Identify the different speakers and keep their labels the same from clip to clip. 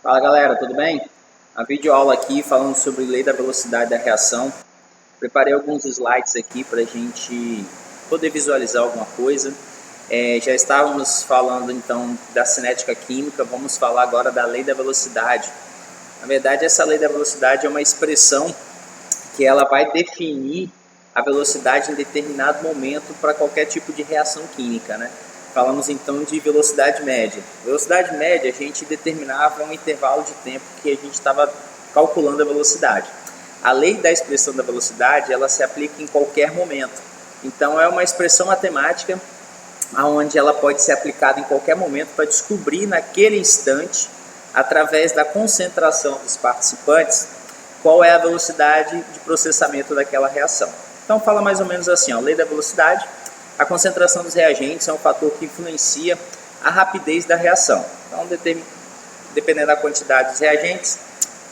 Speaker 1: Fala galera, tudo bem? A videoaula aqui falando sobre lei da velocidade da reação. Preparei alguns slides aqui para a gente poder visualizar alguma coisa. Já estávamos falando então da cinética química, vamos falar agora da lei da velocidade. Na verdade, essa lei da velocidade é uma expressão que ela vai definir a velocidade em determinado momento para qualquer tipo de reação química, né? Falamos então de velocidade média. Velocidade média, a gente determinava um intervalo de tempo que a gente estava calculando a velocidade. A lei da expressão da velocidade, ela se aplica em qualquer momento. Então é uma expressão matemática onde ela pode ser aplicada em qualquer momento para descobrir naquele instante, através da concentração dos participantes, qual é a velocidade de processamento daquela reação. Então fala mais ou menos assim, a lei da velocidade. A concentração dos reagentes é um fator que influencia a rapidez da reação. Então, dependendo da quantidade dos reagentes,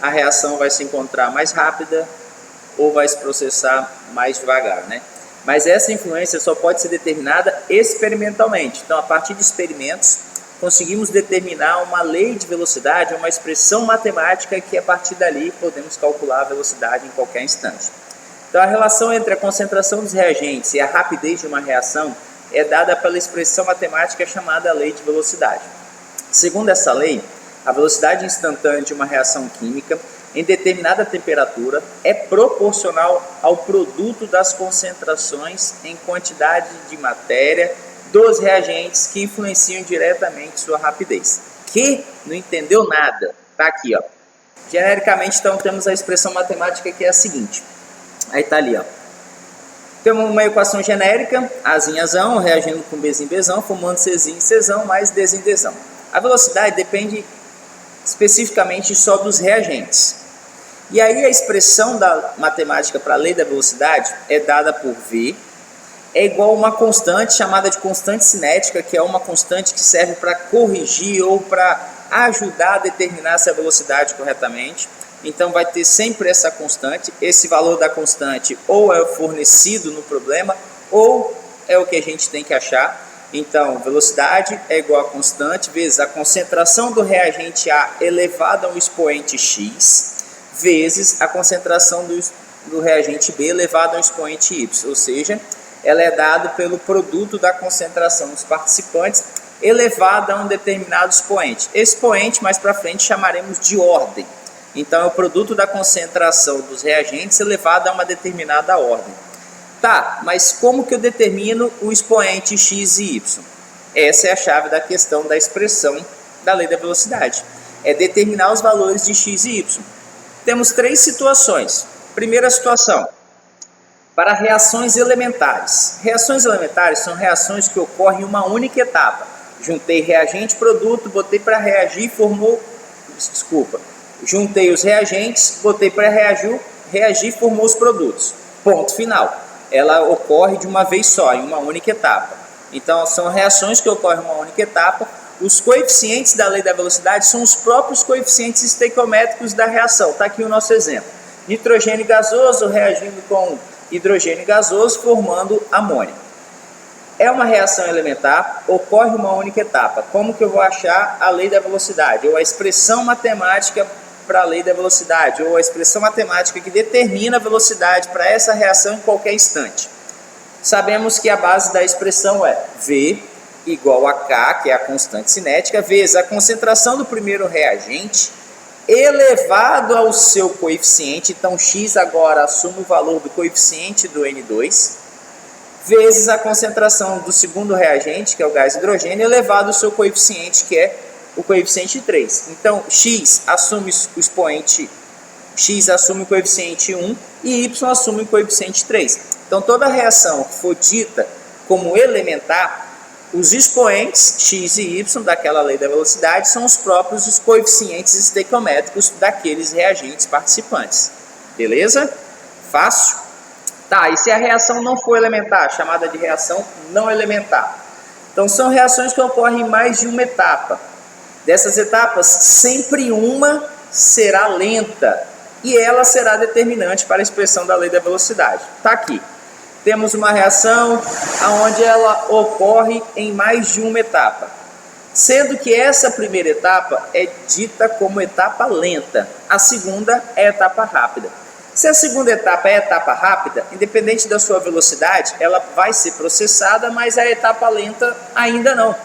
Speaker 1: a reação vai se encontrar mais rápida ou vai se processar mais devagar, né? Mas essa influência só pode ser determinada experimentalmente. Então, a partir de experimentos, conseguimos determinar uma lei de velocidade, uma expressão matemática que, a partir dali, podemos calcular a velocidade em qualquer instante. Então, a relação entre a concentração dos reagentes e a rapidez de uma reação é dada pela expressão matemática chamada lei de velocidade. Segundo essa lei, a velocidade instantânea de uma reação química em determinada temperatura é proporcional ao produto das concentrações em quantidade de matéria dos reagentes que influenciam diretamente sua rapidez. Que não entendeu nada? Tá aqui, ó. Genericamente, então, temos a expressão matemática que é a seguinte. Aí tá ali, ó. Temos uma equação genérica, Azinho, Azão, reagindo com Bzinho, Bzão, formando Czinho, Czão, mais Dzinho, Dzão. A velocidade depende especificamente só dos reagentes. E aí a expressão da matemática para a lei da velocidade é dada por V, é igual a uma constante chamada de constante cinética, que é uma constante que serve para corrigir ou para ajudar a determinar essa velocidade corretamente. Então vai ter sempre essa constante, esse valor da constante ou é fornecido no problema ou é o que a gente tem que achar. Então velocidade é igual a constante vezes a concentração do reagente A elevado a um expoente x vezes a concentração do reagente B elevado a um expoente y, ou seja, ela é dada pelo produto da concentração dos participantes elevada a um determinado expoente. Esse expoente mais para frente chamaremos de ordem. Então, é o produto da concentração dos reagentes elevado a uma determinada ordem. Tá, mas como que eu determino o expoente x e y? Essa é a chave da questão da expressão da lei da velocidade. É determinar os valores de x e y. Temos três situações. Primeira situação, para reações elementares. Reações elementares são reações que ocorrem em uma única etapa. Juntei reagente e produto, botei para reagir e formou... Juntei os reagentes, botei para reagir e formou os produtos. Ponto final. Ela ocorre de uma vez só, em uma única etapa. Então, são reações que ocorrem em uma única etapa. Os coeficientes da lei da velocidade são os próprios coeficientes estequiométricos da reação. Está aqui o nosso exemplo. Nitrogênio gasoso reagindo com hidrogênio gasoso, formando amônio. É uma reação elementar, ocorre em uma única etapa. Como que eu vou achar a lei da velocidade? Ou a expressão matemática para a lei da velocidade, ou a expressão matemática que determina a velocidade para essa reação em qualquer instante. Sabemos que a base da expressão é V igual a K, que é a constante cinética, vezes a concentração do primeiro reagente elevado ao seu coeficiente, então X agora assume o valor do coeficiente do N2, vezes a concentração do segundo reagente, que é o gás hidrogênio, elevado ao seu coeficiente, que é o coeficiente 3. Então, X assume o expoente, X assume o coeficiente 1 e Y assume o coeficiente 3. Então, toda reação que for dita como elementar, os expoentes X e Y daquela lei da velocidade são os próprios coeficientes estequiométricos daqueles reagentes participantes. Beleza? Fácil? Tá, e se a reação não for elementar, chamada de reação não elementar? Então, são reações que ocorrem em mais de uma etapa. Dessas etapas, sempre uma será lenta e ela será determinante para a expressão da lei da velocidade. Está aqui. Temos uma reação onde ela ocorre em mais de uma etapa. sendo que essa primeira etapa é dita como etapa lenta, a segunda é etapa rápida. Se a segunda etapa é etapa rápida, independente da sua velocidade, ela vai ser processada, mas a etapa lenta ainda não.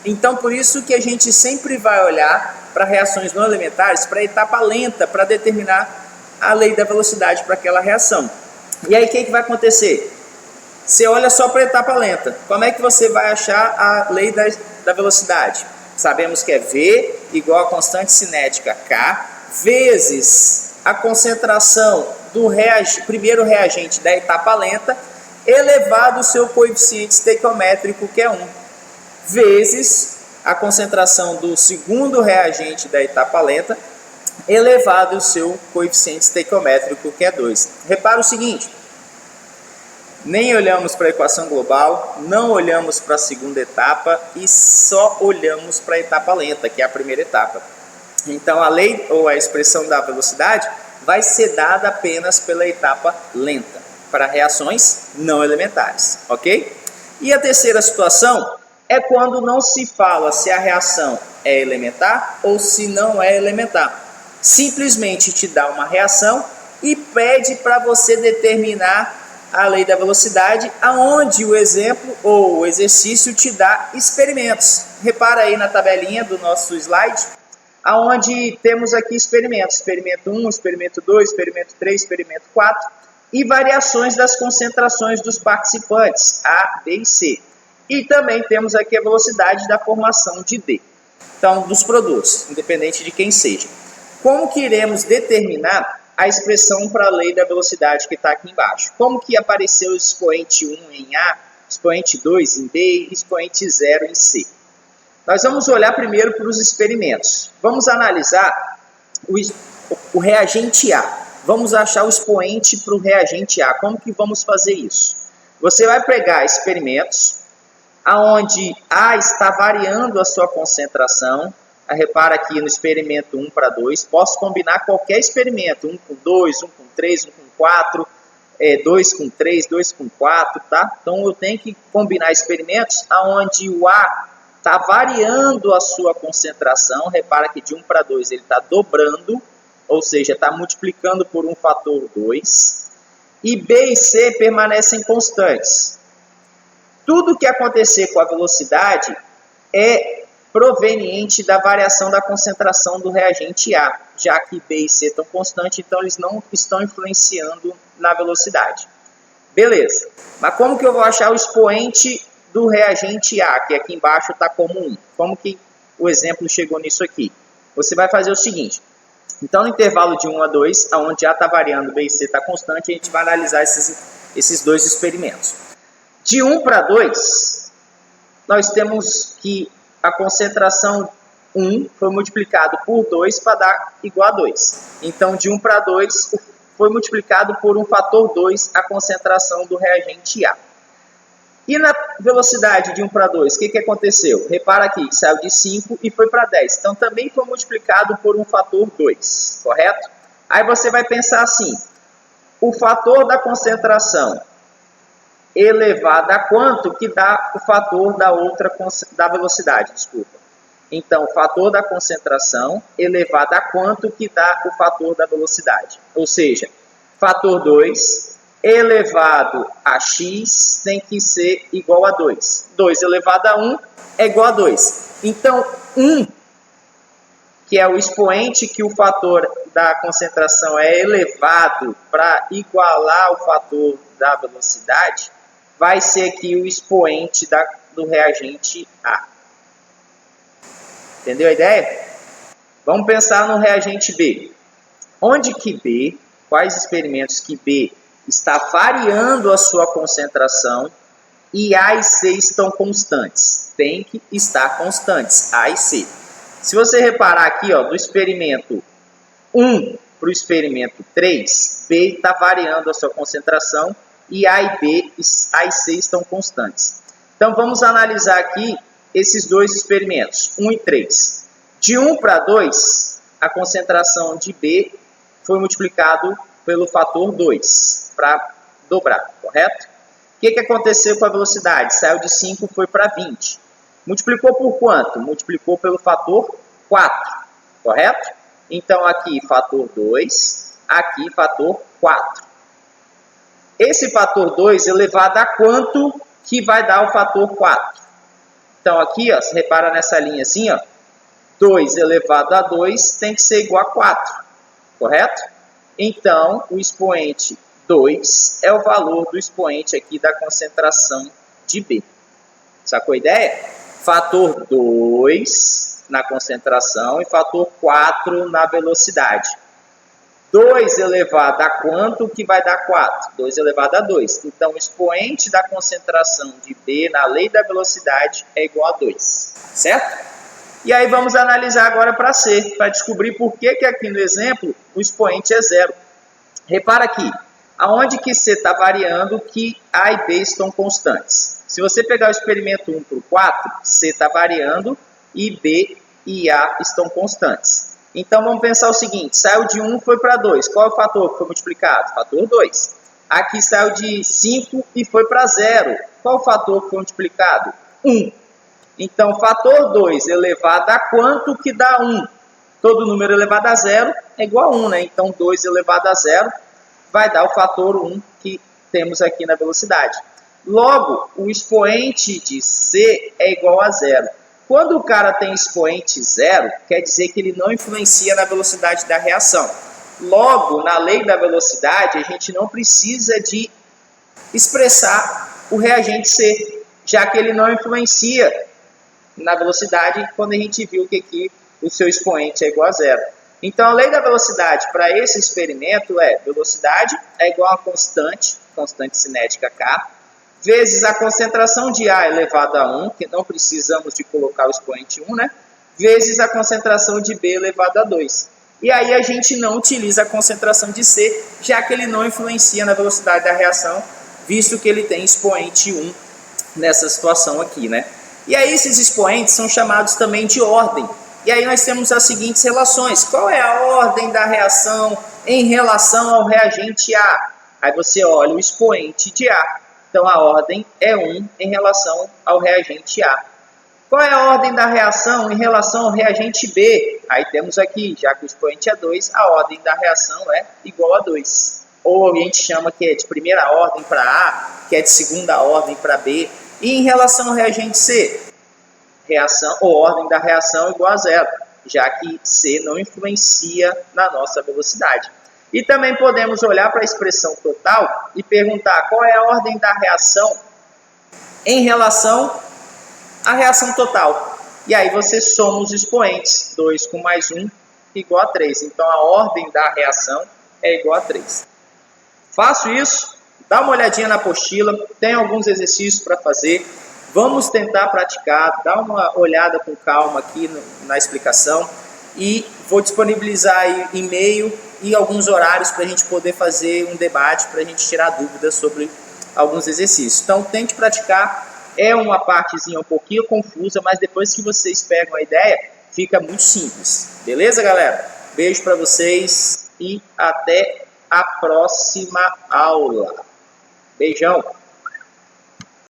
Speaker 1: Então, por isso que a gente sempre vai olhar para reações não elementares, para a etapa lenta, para determinar a lei da velocidade para aquela reação. E aí, o que vai acontecer? Você olha só para a etapa lenta. Como é que você vai achar a lei da velocidade? Sabemos que é V igual a constante cinética K vezes a concentração do primeiro reagente da etapa lenta elevado ao seu coeficiente estequiométrico, que é 1, vezes a concentração do segundo reagente da etapa lenta elevado ao seu coeficiente estequiométrico, que é 2. Repara o seguinte, nem olhamos para a equação global, não olhamos para a segunda etapa e só olhamos para a etapa lenta, que é a primeira etapa. Então, a lei ou a expressão da velocidade vai ser dada apenas pela etapa lenta, para reações não elementares, ok? E a terceira situação é quando não se fala se a reação é elementar ou se não é elementar. Simplesmente te dá uma reação e pede para você determinar a lei da velocidade, aonde o exemplo ou o exercício te dá experimentos. Repara aí na tabelinha do nosso slide, aonde temos aqui experimentos, experimento 1, experimento 2, experimento 3, experimento 4, e variações das concentrações dos participantes, A, B e C. E também temos aqui a velocidade da formação de D, então dos produtos, independente de quem seja. Como que iremos determinar a expressão para a lei da velocidade que está aqui embaixo? Como que apareceu o expoente 1 em A, expoente 2 em B e expoente 0 em C? Nós vamos olhar primeiro para os experimentos. Vamos analisar o reagente A. Vamos achar o expoente para o reagente A. Como que vamos fazer isso? Você vai pegar experimentos onde A está variando a sua concentração. Repara aqui no experimento 1 para 2. Posso combinar qualquer experimento. 1 com 2, 1 com 3, 1 com 4, 2 com 3, 2 com 4, tá? Então eu tenho que combinar experimentos onde o A está variando a sua concentração. Repara que de 1 para 2 ele está dobrando, ou seja, está multiplicando por um fator 2. E B e C permanecem constantes. Tudo que acontecer com a velocidade é proveniente da variação da concentração do reagente A, já que B e C estão constantes, então eles não estão influenciando na velocidade. Beleza, mas como que eu vou achar o expoente do reagente A, que aqui embaixo está como 1? Como que o exemplo chegou nisso aqui? Você vai fazer o seguinte, então no intervalo de 1 a 2, onde A está variando, B e C está constante, a gente vai analisar esses dois experimentos. De 1 para 2, nós temos que a concentração 1 foi multiplicado por 2 para dar igual a 2. Então, de 1 para 2, foi multiplicado por um fator 2 a concentração do reagente A. E na velocidade de 1 para 2, o que aconteceu? Repara aqui, saiu de 5 e foi para 10. Então, também foi multiplicado por um fator 2, correto? Aí você vai pensar assim, o fator da concentração elevado a quanto que dá o fator da velocidade, desculpa. Então, o fator da concentração elevado a quanto que dá o fator da velocidade. Ou seja, fator 2 elevado a x tem que ser igual a 2. 2 elevado a 1 é igual a 2. Então, 1, que é o expoente que o fator da concentração é elevado para igualar o fator da velocidade, vai ser aqui o expoente do reagente A. Entendeu a ideia? Vamos pensar no reagente B. Onde que B, quais experimentos que B está variando a sua concentração e A e C estão constantes? Tem que estar constantes, A e C. Se você reparar aqui, ó, do experimento 1 para o experimento 3, B está variando a sua concentração e A e C estão constantes. Então, vamos analisar aqui esses dois experimentos, 1 e 3. De 1 para 2, a concentração de B foi multiplicado pelo fator 2, para dobrar, correto? O que aconteceu com a velocidade? Saiu de 5 e foi para 20. Multiplicou por quanto? Multiplicou pelo fator 4, correto? Então, aqui fator 2, aqui fator 4. Esse fator 2 elevado a quanto que vai dar o fator 4? Então, aqui, ó, você repara nessa linha assim, ó, 2 elevado a 2 tem que ser igual a 4, correto? Então, o expoente 2 é o valor do expoente aqui da concentração de B. Sacou a ideia? Fator 2 na concentração e fator 4 na velocidade. 2 elevado a quanto que vai dar 4? 2 elevado a 2. Então, o expoente da concentração de B na lei da velocidade é igual a 2. Certo? E aí vamos analisar agora para C, para descobrir por que aqui no exemplo o expoente é 0. Repara aqui, aonde que C está variando que A e B estão constantes. Se você pegar o experimento 1 para o 4, C está variando e B e A estão constantes. Então vamos pensar o seguinte, saiu de 1 e foi para 2. Qual é o fator que foi multiplicado? Fator 2. Aqui saiu de 5 e foi para 0. Qual é o fator que foi multiplicado? 1. Então, fator 2 elevado a quanto que dá 1? Todo número elevado a 0 é igual a 1, né? Então, 2 elevado a 0 vai dar o fator 1 que temos aqui na velocidade. Logo, o expoente de C é igual a 0. Quando o cara tem expoente 0, quer dizer que ele não influencia na velocidade da reação. Logo, na lei da velocidade, a gente não precisa de expressar o reagente C, já que ele não influencia na velocidade quando a gente viu que aqui o seu expoente é igual a 0. Então, a lei da velocidade para esse experimento é velocidade é igual a constante cinética K, vezes a concentração de A elevado a 1, que não precisamos de colocar o expoente 1, né? Vezes a concentração de B elevado a 2. E aí a gente não utiliza a concentração de C, já que ele não influencia na velocidade da reação, visto que ele tem expoente 1 nessa situação aqui, né? E aí esses expoentes são chamados também de ordem. E aí nós temos as seguintes relações. Qual é a ordem da reação em relação ao reagente A? Aí você olha o expoente de A. Então a ordem é 1 em relação ao reagente A. Qual é a ordem da reação em relação ao reagente B? Aí temos aqui, já que o expoente é 2, a ordem da reação é igual a 2. Ou a gente chama que é de primeira ordem para A, que é de segunda ordem para B. E em relação ao reagente C, reação ou ordem da reação é igual a 0, já que C não influencia na nossa velocidade. E também podemos olhar para a expressão total e perguntar qual é a ordem da reação em relação à reação total. E aí você soma os expoentes, 2 com mais 1 igual a 3. Então a ordem da reação é igual a 3. Faço isso. Dá uma olhadinha na apostila, tem alguns exercícios para fazer. Vamos tentar praticar, dá uma olhada com calma aqui na explicação. E vou disponibilizar aí e-mail e alguns horários para a gente poder fazer um debate, para a gente tirar dúvidas sobre alguns exercícios. Então tente praticar, é uma partezinha um pouquinho confusa, mas depois que vocês pegam a ideia, fica muito simples. Beleza, galera? Beijo para vocês e até a próxima aula. Beijão!